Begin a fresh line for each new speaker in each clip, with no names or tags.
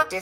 Hey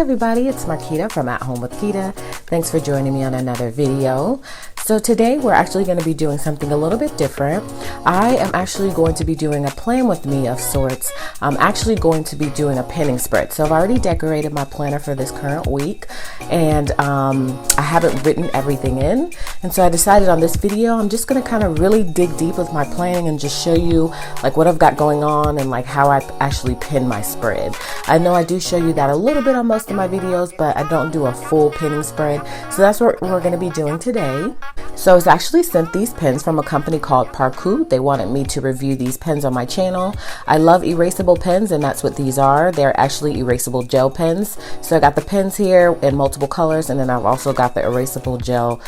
everybody, it's Marquita from At Home with Quita. Thanks for joining me on another video. So today we're actually going to be doing something a little bit different. I am actually going to be doing a plan with me of sorts. I'm actually going to be doing a pinning spread. So I've already decorated my planner for this current week, and I haven't written everything in. And so I decided on this video, I'm just going to kind of really dig deep with my planning and just show you like what I've got going on and like how I actually pin my spread. I know I do show you that a little bit on most of my videos, but I don't do a full pinning spread. So that's what we're going to be doing today. So I was actually sent these pens from a company called PARKOO. They wanted me to review these pens on my channel. I love erasable pens, and that's what these are. They're actually erasable gel pens. So I got the pens here in multiple colors, and then I've also got the erasable gel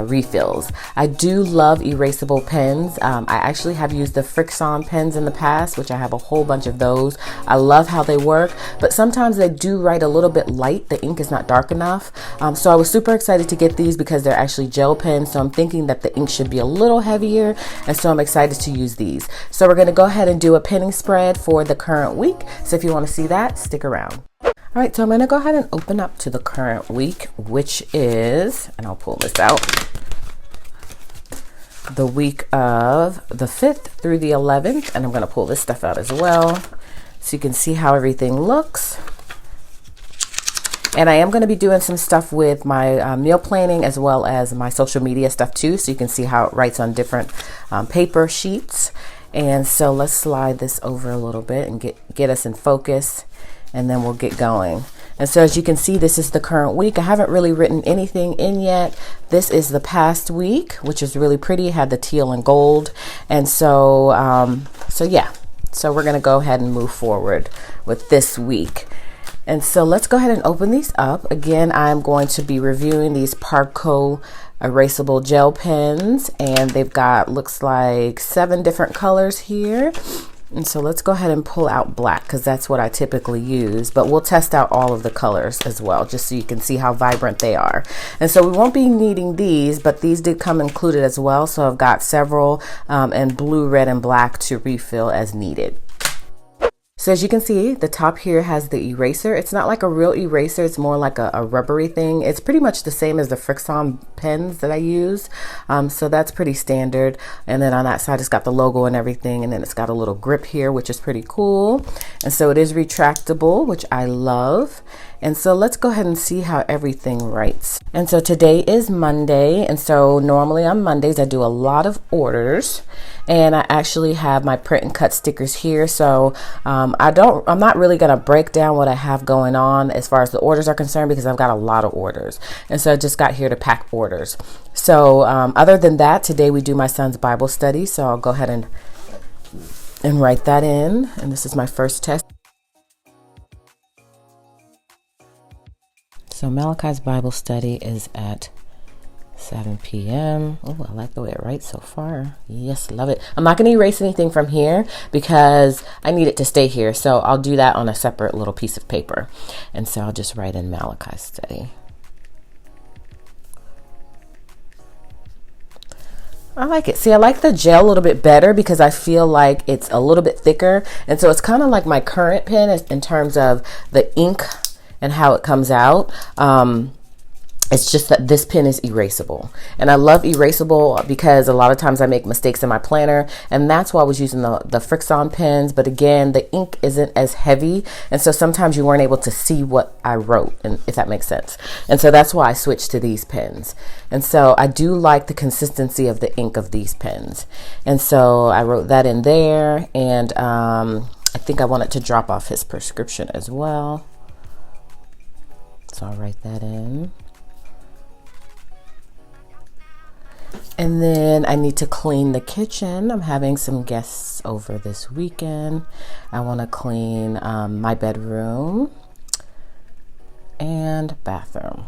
refills. I do love erasable pens. I actually have used the Frixion pens in the past, which I have a whole bunch of those. I love how they work, but sometimes they do write a little bit light. The ink is not dark enough. So I was super excited to get these because they're actually gel pens. So I'm thinking that the ink should be a little heavier, and so I'm excited to use these. So we're going to go ahead and do a pinning spread for the current week. So if you want to see that, stick around. All right, so I'm going to go ahead and open up to the current week, which is, and I'll pull this out, the week of the 5th through the 11th, and I'm going to pull this stuff out as well so you can see how everything looks. And I am going to be doing some stuff with my meal planning as well as my social media stuff too, so you can see how it writes on different paper sheets. And so let's slide this over a little bit and get us in focus, and then we'll get going. And so as you can see, this is the current week. I haven't really written anything in yet. This is the past week, which is really pretty. It had the teal and gold. And so, yeah. So we're going to go ahead and move forward with this week. And so let's go ahead and open these up. Again, I'm going to be reviewing these PARKOO erasable gel pens, and they've got, looks like 7 different colors here. And so let's go ahead and pull out black because that's what I typically use, but we'll test out all of the colors as well, just so you can see how vibrant they are. And so we won't be needing these, but these did come included as well. So I've got several in blue, red, and black to refill as needed. So as you can see, the top here has the eraser. It's not like a real eraser, it's more like a rubbery thing. It's pretty much the same as the Frixion pens that I use. So that's pretty standard. And then on that side, it's got the logo and everything. And then it's got a little grip here, which is pretty cool. And so it is retractable, which I love. And so let's go ahead and see how everything writes. And so today is Monday. And so normally on Mondays, I do a lot of orders, and I actually have my print and cut stickers here. So I'm not really going to break down what I have going on as far as the orders are concerned, because I've got a lot of orders. And so I just got here to pack orders. So other than that, today we do my son's Bible study. So I'll go ahead and write that in. And this is my first test. So Malachi's Bible study is at 7 p.m. Oh, I like the way it writes so far. Yes, love it. I'm not going to erase anything from here because I need it to stay here. So I'll do that on a separate little piece of paper. And so I'll just write in Malachi's study. I like it. See, I like the gel a little bit better because I feel like it's a little bit thicker. And so it's kind of like my current pen in terms of the ink and how it comes out. It's just that this pen is erasable, and I love erasable because a lot of times I make mistakes in my planner, and that's why I was using the Frixion pens. But again, the ink isn't as heavy, and so sometimes you weren't able to see what I wrote, and if that makes sense. And so that's why I switched to these pens. And so I do like the consistency of the ink of these pens. And so I wrote that in there, and I think I wanted to drop off his prescription as well. So I'll write that in. And then I need to clean the kitchen. I'm having some guests over this weekend. I want to clean my bedroom and bathroom.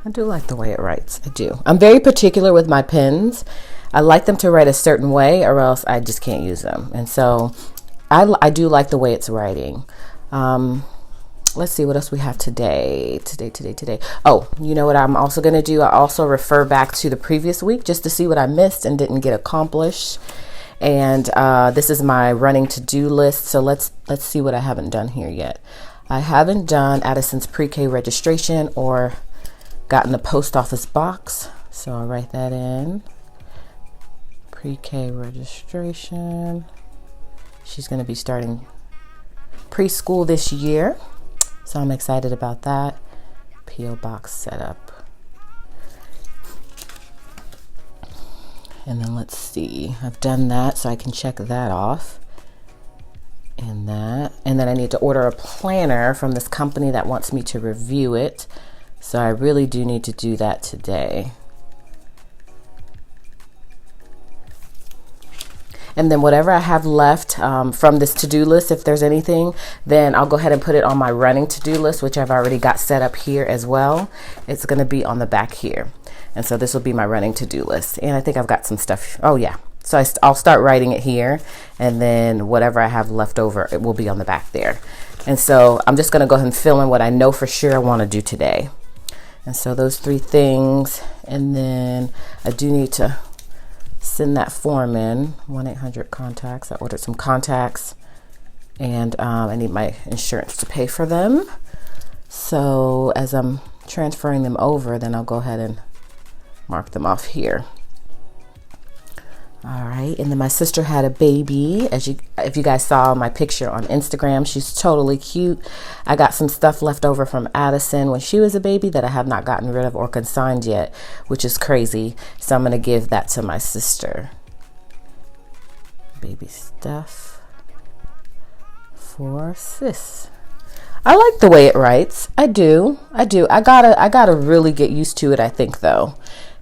I do like the way it writes. I do. I'm very particular with my pens. I like them to write a certain way or else I just can't use them. And so I do like the way it's writing. let's see what else we have today. Today. Oh, you know what I'm also going to do? I also refer back to the previous week just to see what I missed and didn't get accomplished. And this is my running to-do list. So let's see what I haven't done here yet. I haven't done Addison's pre-K registration or gotten the post office box. So I'll write that in. Pre-K registration. She's going to be starting preschool this year. So I'm excited about that. P.O. box setup. And then let's see. I've done that, so I can check that off. And that. And then I need to order a planner from this company that wants me to review it. So I really do need to do that today. And then whatever I have left from this to-do list, if there's anything, then I'll go ahead and put it on my running to-do list, which I've already got set up here as well. It's going to be on the back here. And so this will be my running to-do list. And I think I've got some stuff. Oh, yeah. So I'll start writing it here. And then whatever I have left over, it will be on the back there. And so I'm just going to go ahead and fill in what I know for sure I want to do today. And so those 3 things. And then I do need to send that form in. 1-800 contacts. I ordered some contacts. And I need my insurance to pay for them. So as I'm transferring them over, then I'll go ahead and mark them off here. All right, and then my sister had a baby. If you guys saw my picture on Instagram, she's totally cute. I got some stuff left over from Addison when she was a baby that I have not gotten rid of or consigned yet, which is crazy. So I'm gonna give that to my sister. Baby stuff for sis. I like the way it writes. I do. I gotta really get used to it, I think, though,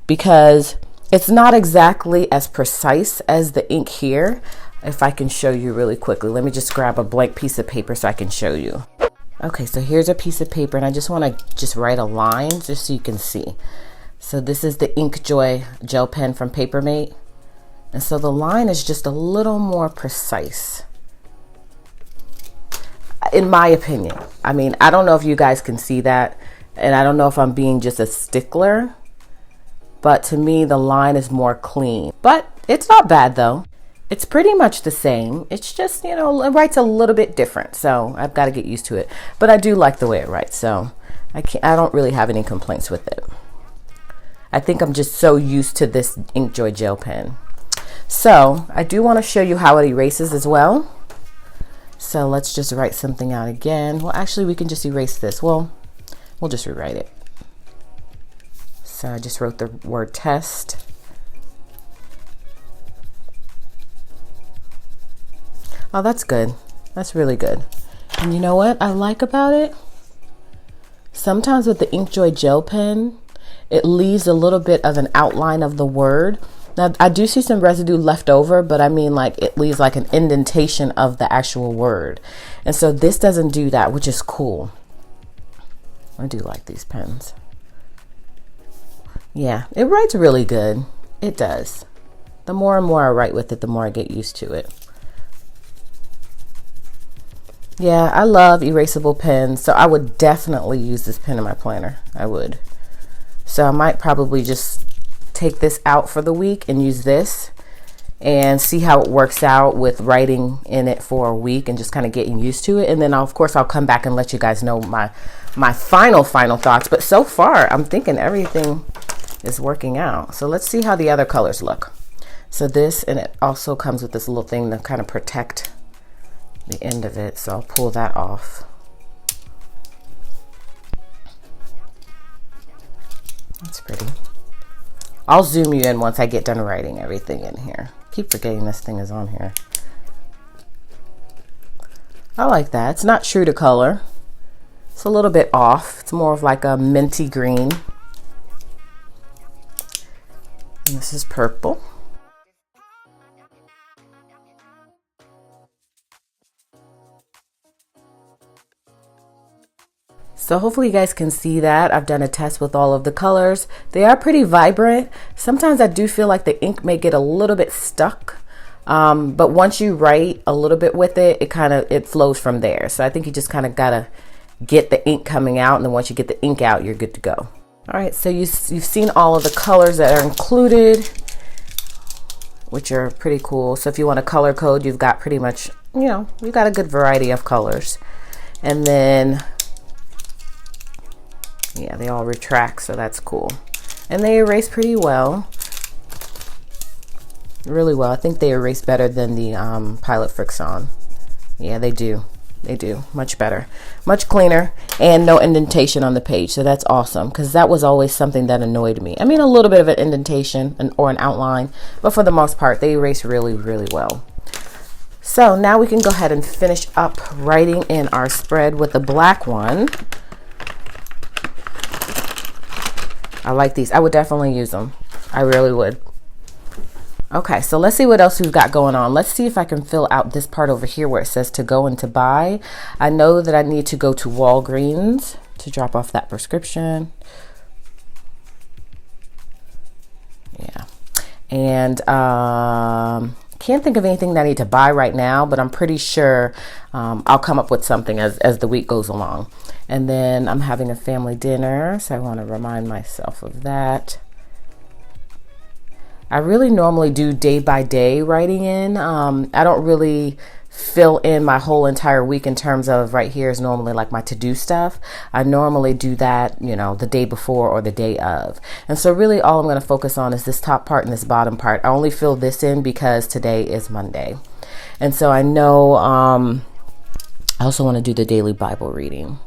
because it's not exactly as precise as the ink here. If I can show you really quickly, let me just grab a blank piece of paper so I can show you. Okay, so here's a piece of paper, and I just want to just write a line just so you can see. So this is the InkJoy gel pen from Papermate, and so the line is just a little more precise, in my opinion. I mean, I don't know if you guys can see that, and I don't know if I'm being just a stickler, but to me, the line is more clean. But it's not bad, though. It's pretty much the same. It's just, you know, it writes a little bit different, so I've got to get used to it. But I do like the way it writes, so I don't really have any complaints with it. I think I'm just so used to this InkJoy gel pen. So I do want to show you how it erases as well. So let's just write something out again. Well, actually, we can just erase this. Well, we'll just rewrite it. So I just wrote the word test. Oh, that's good. That's really good. And you know what I like about it? Sometimes with the InkJoy gel pen, it leaves a little bit of an outline of the word. Now, I do see some residue left over, but I mean, like, it leaves like an indentation of the actual word. And so this doesn't do that, which is cool. I do like these pens. Yeah, it writes really good. It does. The more and more I write with it, the more I get used to it. Yeah, I love erasable pens, so I would definitely use this pen in my planner. I would. So I might probably just take this out for the week and use this and see how it works out with writing in it for a week and just kind of getting used to it. And then of course I'll come back and let you guys know my final thoughts. But so far I'm thinking everything is working out. So let's see how the other colors look. So this, and it also comes with this little thing to kind of protect the end of it. So I'll pull that off. That's pretty. I'll zoom you in once I get done writing everything in here. Keep forgetting this thing is on here. I like that. It's not true to color. It's a little bit off. It's more of like a minty green. And this is purple. So hopefully you guys can see that. I've done a test with all of the colors. They are pretty vibrant. Sometimes I do feel like the ink may get a little bit stuck. But once you write a little bit with it, it flows from there. So I think you just kind of gotta get the ink coming out. And then once you get the ink out, you're good to go. All right, so you've seen all of the colors that are included, which are pretty cool. So if you want a color code, you've got pretty much, you've got a good variety of colors. And then, yeah, they all retract, so that's cool. And they erase pretty well. Really well. I think they erase better than the Pilot Frixion. Yeah, they do. They do. Much better. Much cleaner, and no indentation on the page. So that's awesome, because that was always something that annoyed me. I mean, a little bit of an indentation or an outline, but for the most part, they erase really, really well. So now we can go ahead and finish up writing in our spread with the black one. I like these. I would definitely use them. I really would. Okay, so let's see what else we've got going on. Let's see if I can fill out this part over here where it says to go and to buy. I know that I need to go to Walgreens to drop off that prescription. Yeah. And can't think of anything that I need to buy right now, but I'm pretty sure I'll come up with something as the week goes along. And then I'm having a family dinner, so I want to remind myself of that. I really normally do day by day writing in. I don't really fill in my whole entire week in terms of right here is normally like my to-do stuff. I normally do that, the day before or the day of. And so really all I'm going to focus on is this top part and this bottom part. I only fill this in because today is Monday. And so I know I also want to do the daily Bible reading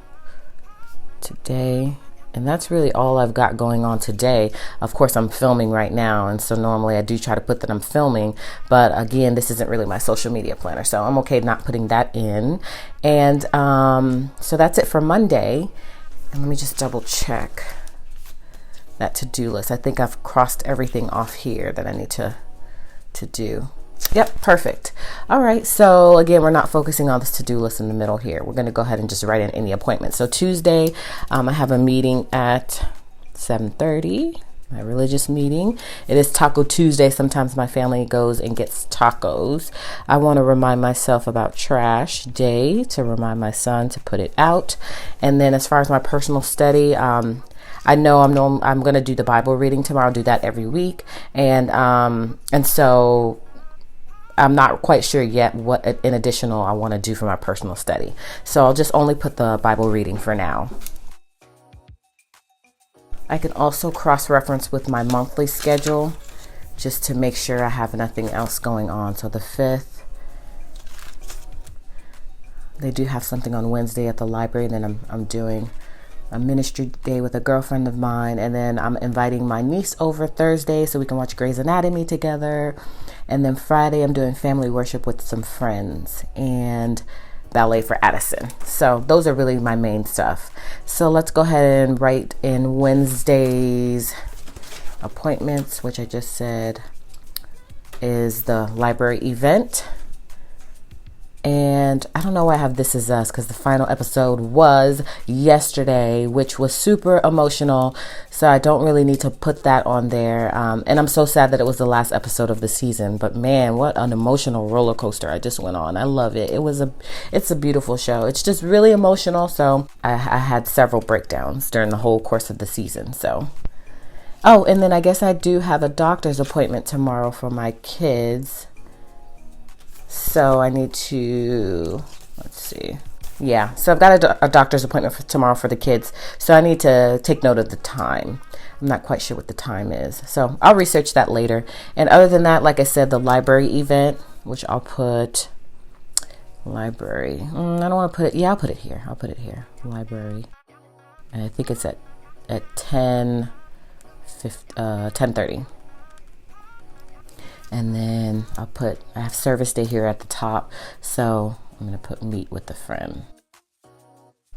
today. And that's really all I've got going on today. Of course, I'm filming right now. And so normally I do try to put that I'm filming. But again, this isn't really my social media planner. So I'm okay not putting that in. And so that's it for Monday. And let me just double check that to-do list. I think I've crossed everything off here that I need to do. Yep, perfect. All right, so again, we're not focusing on this to-do list in the middle here. We're going to go ahead and just write in any appointments. So Tuesday, I have a meeting at 7:30, my religious meeting. It is Taco Tuesday. Sometimes my family goes and gets tacos. I want to remind myself about trash day, to remind my son to put it out. And then as far as my personal study, I know I'm going to do the Bible reading tomorrow. I'll do that every week. And so I'm not quite sure yet what in additional I want to do for my personal study. So I'll just only put the Bible reading for now. I can also cross-reference with my monthly schedule just to make sure I have nothing else going on. So the 5th, they do have something on Wednesday at the library. Then I'm doing a ministry day with a girlfriend of mine. And then I'm inviting my niece over Thursday so we can watch Grey's Anatomy together. And then Friday, I'm doing family worship with some friends and ballet for Addison. So those are really my main stuff. So let's go ahead and write in Wednesday's appointments, which I just said is the library event. And I don't know why I have This Is Us, because the final episode was yesterday, which was super emotional. So I don't really need to put that on there. And I'm so sad that it was the last episode of the season. But man, what an emotional roller coaster I just went on. I love it. It's a beautiful show. It's just really emotional. So I had several breakdowns during the whole course of the season. So, oh, and then I guess I do have a doctor's appointment tomorrow for my kids. So I need to, let's see. Yeah, so I've got a doctor's appointment for tomorrow for the kids. So I need to take note of the time. I'm not quite sure what the time is. So I'll research that later. And other than that, like I said, the library event, which I'll put library. I don't want to put it. Yeah, I'll put it here. I'll put it here. Library. And I think it's at 10:30. And then I have service day here at the top. So I'm going to put meet with a friend.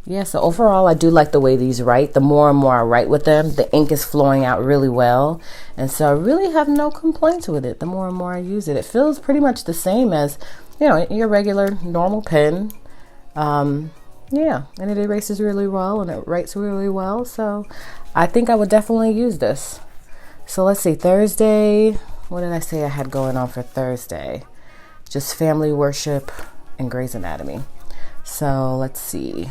Yeah, so overall, I do like the way these write. The more and more I write with them, the ink is flowing out really well. And so I really have no complaints with it. The more and more I use it, it feels pretty much the same as, your regular normal pen. Yeah, and it erases really well and it writes really well. So I think I would definitely use this. So let's see, Thursday. What did I say I had going on for Thursday? Just family worship and Grey's Anatomy. So let's see.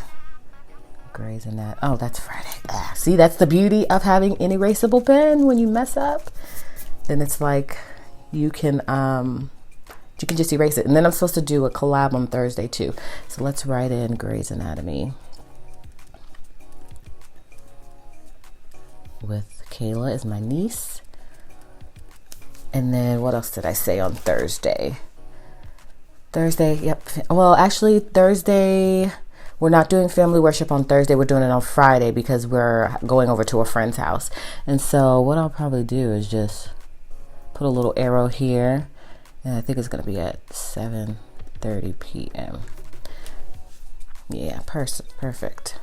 Grey's Anatomy. Oh, that's Friday. See, that's the beauty of having an erasable pen. When you mess up, then it's like you can just erase it. And then I'm supposed to do a collab on Thursday too. So let's write in Grey's Anatomy with Kayla is my niece. And then what else did I say on Thursday? Yep. Well, actually Thursday, we're not doing family worship on Thursday. We're doing it on Friday because we're going over to a friend's house. And so what I'll probably do is just put a little arrow here. And I think it's going to be at 7:30 p.m. Yeah, perfect.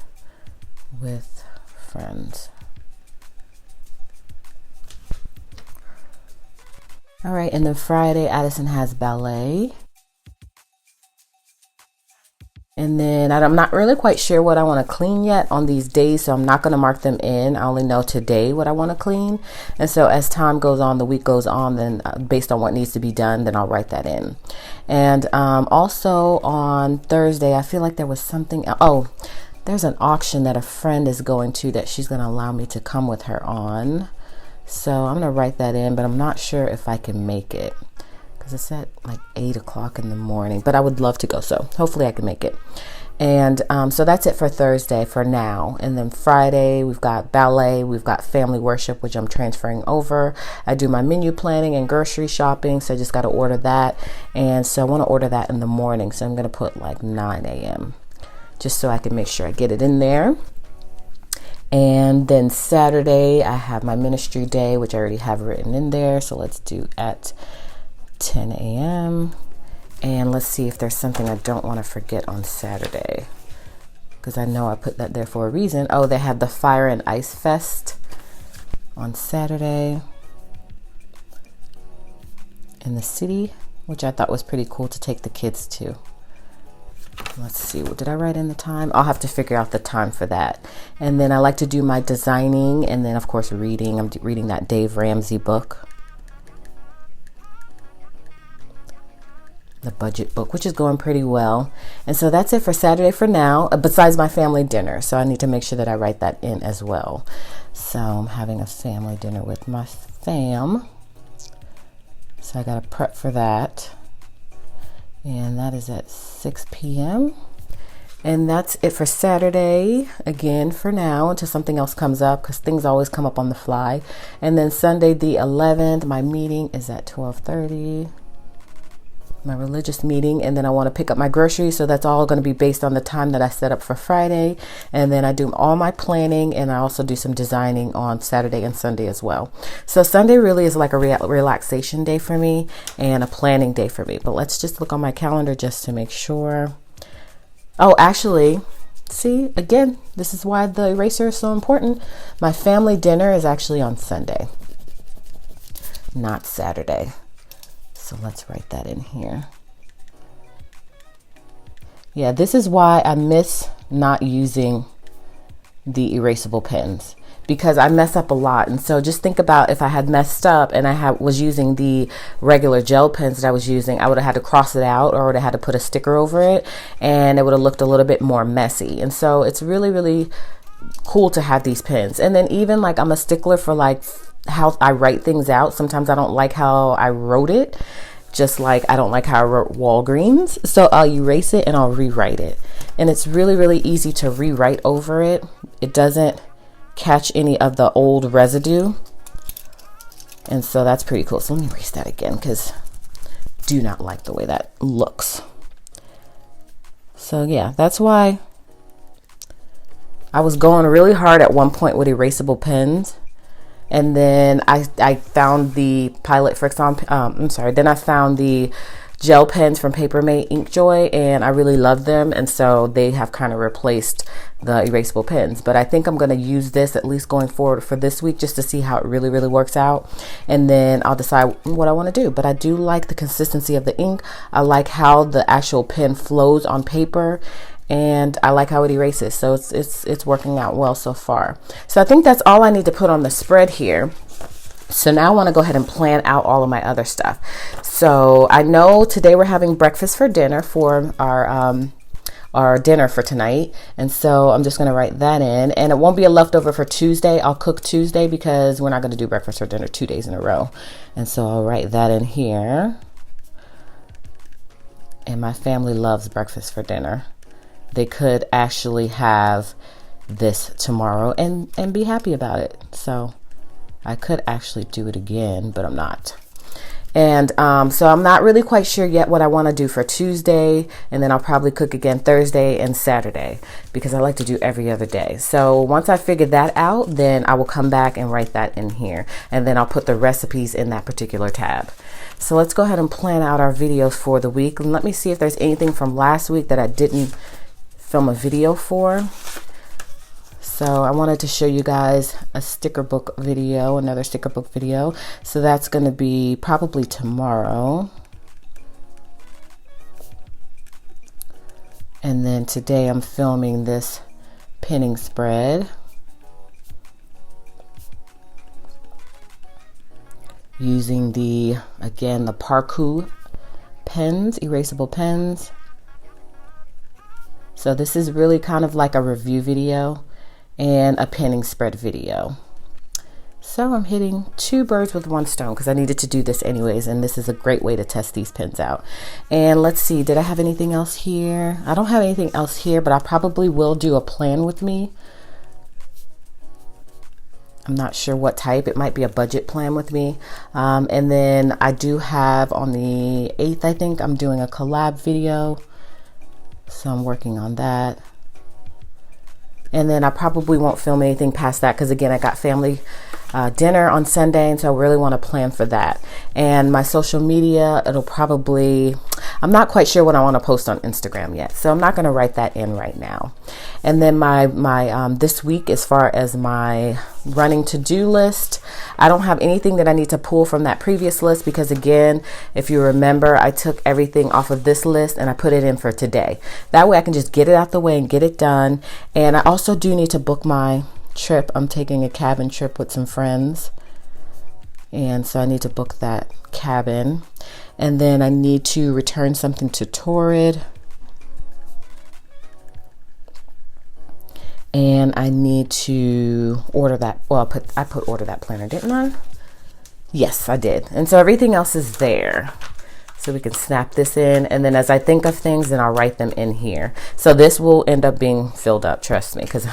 With friends. All right, and then Friday, Addison has ballet. And then I'm not really quite sure what I want to clean yet on these days, so I'm not going to mark them in. I only know today what I want to clean. And so as time goes on, the week goes on, then based on what needs to be done, then I'll write that in. And also on Thursday, I feel like there was something. Oh, there's an auction that a friend is going to that she's going to allow me to come with her on. So I'm going to write that in, but I'm not sure if I can make it, because it's at like 8 o'clock in the morning, but I would love to go. So hopefully I can make it. And so that's it for Thursday for now. And then Friday, we've got ballet, we've got family worship, which I'm transferring over. I do my menu planning and grocery shopping. So I just got to order that. And so I want to order that in the morning. So I'm going to put like 9 a.m. just so I can make sure I get it in there. And then Saturday, I have my ministry day, which I already have written in there. So let's do at 10 a.m. And let's see if there's something I don't want to forget on Saturday, because I know I put that there for a reason. Oh, they have the Fire and Ice Fest on Saturday in the city, which I thought was pretty cool to take the kids to. Let's see, what did I write in the time? I'll have to figure out the time for that. And then I like to do my designing, and then of course reading. I'm reading that Dave Ramsey book, the budget book, which is going pretty well. And so that's it for Saturday for now, besides my family dinner. So I need to make sure that I write that in as well. So I'm having a family dinner with my fam. So I got to prep for that. And that is at 6 p.m. And that's it for Saturday, again, for now, until something else comes up, because things always come up on the fly. And then Sunday the 11th, my meeting is at 12:30. My religious meeting, and then I want to pick up my groceries, so that's all going to be based on the time that I set up for Friday. And then I do all my planning, and I also do some designing on Saturday and Sunday as well. So Sunday really is like a relaxation day for me and a planning day for me. But let's just look on my calendar just to make sure. Oh, actually, see, again, this is why the eraser is so important. My family dinner is actually on Sunday, not Saturday. So let's write that in here. Yeah, this is why I miss not using the erasable pens, because I mess up a lot. And so just think about if I had messed up and I was using the regular gel pens that I was using, I would have had to cross it out or would have had to put a sticker over it, and it would have looked a little bit more messy. And so it's really, really cool to have these pens. And then even like I'm a stickler for like how I write things out. Sometimes I don't like how I wrote it, just like I don't like how I wrote Walgreens. So I'll erase it and I'll rewrite it. And it's really, really easy to rewrite over it. It doesn't catch any of the old residue. And so that's pretty cool. So let me erase that again, because I do not like the way that looks. So yeah, that's why I was going really hard at one point with erasable pens. And then I found the Pilot then I found the gel pens from Papermate Inkjoy, and I really love them. And so they have kind of replaced the erasable pens. But I think I'm going to use this at least going forward for this week, just to see how it really, really works out. And then I'll decide what I want to do. But I do like the consistency of the ink. I like how the actual pen flows on paper. And I like how it erases. So it's working out well so far. So I think that's all I need to put on the spread here. So now I want to go ahead and plan out all of my other stuff. So I know today we're having breakfast for dinner for our our dinner for tonight. And so I'm just going to write that in, and it won't be a leftover for Tuesday. I'll cook Tuesday because we're not going to do breakfast or dinner 2 days in a row. And so I'll write that in here. And my family loves breakfast for dinner. They could actually have this tomorrow and be happy about it. So I could actually do it again, but I'm not. And so I'm not really quite sure yet what I want to do for Tuesday, and then I'll probably cook again Thursday and Saturday because I like to do every other day. So once I figure that out, then I will come back and write that in here, and then I'll put the recipes in that particular tab. So let's go ahead and plan out our videos for the week. And let me see if there's anything from last week that I didn't film a video for. So I wanted to show you guys a sticker book video, another sticker book video. So that's going to be probably tomorrow. And then today I'm filming this pinning spread using the PARKOO pens, erasable pens. So this is really kind of like a review video and a pinning spread video. So I'm hitting 2 birds with 1 stone because I needed to do this anyways, and this is a great way to test these pins out. And let's see, did I have anything else here? I don't have anything else here, but I probably will do a plan with me. I'm not sure what type. It might be a budget plan with me. And then I do have on the 8th, I think I'm doing a collab video. So I'm working on that. And then I probably won't film anything past that because, again, I got family dinner on Sunday, and so I really want to plan for that. And my social media, it'll probably, I'm not quite sure what I want to post on Instagram yet, so I'm not going to write that in right now. And then my this week, as far as my running to-do list, I don't have anything that I need to pull from that previous list because, again, if you remember, I took everything off of this list and I put it in for today. That way I can just get it out the way and get it done. And I also do need to book my trip. I'm taking a cabin trip with some friends, and so I need to book that cabin. And then I need to return something to Torrid, and I need to order that. Well, I put order that planner, didn't I? Yes, I did. And so everything else is there. So we can snap this in, and then as I think of things, then I'll write them in here. So this will end up being filled up, trust me, because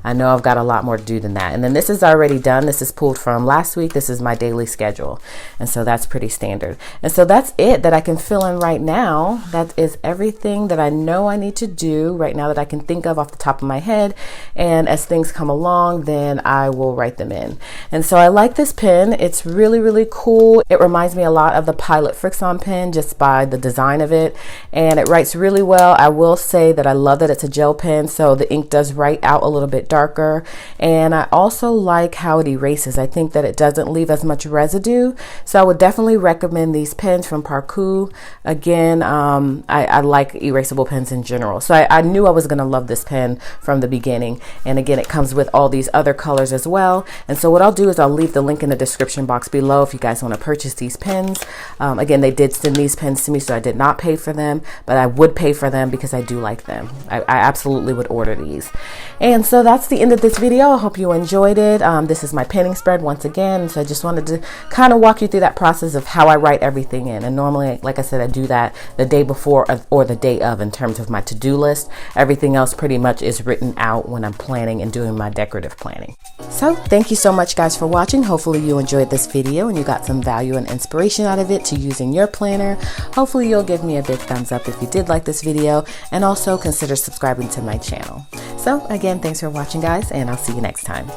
I know I've got a lot more to do than that. And then this is already done. This is pulled from last week. This is my daily schedule. And so that's pretty standard. And so that's it that I can fill in right now. That is everything that I know I need to do right now that I can think of off the top of my head. And as things come along, then I will write them in. And so I like this pen. It's really, really cool. It reminds me a lot of the Pilot Frixon pen, just by the design of it, and it writes really well. I will say that I love that it's a gel pen, so the ink does write out a little bit darker, and I also like how it erases. I think that it doesn't leave as much residue, so I would definitely recommend these pens from PARKOO. Again, I like erasable pens in general, so I knew I was going to love this pen from the beginning. And again, it comes with all these other colors as well. And so what I'll do is I'll leave the link in the description box below if you guys want to purchase these pens. Again, they did send these pens to me, so I did not pay for them, but I would pay for them because I do like them. I absolutely would order these. And so that's the end of this video. I hope you enjoyed it. This is my pinning spread once again, so I just wanted to kind of walk you through that process of how I write everything in. And normally, like I said, I do that the day before or the day of in terms of my to-do list. Everything else pretty much is written out when I'm planning and doing my decorative planning. So thank you so much, guys, for watching. Hopefully you enjoyed this video and you got some value and inspiration out of it to use in your planner. Hopefully you'll give me a big thumbs up if you did like this video, and also consider subscribing to my channel. So again, thanks for watching, guys, and I'll see you next time.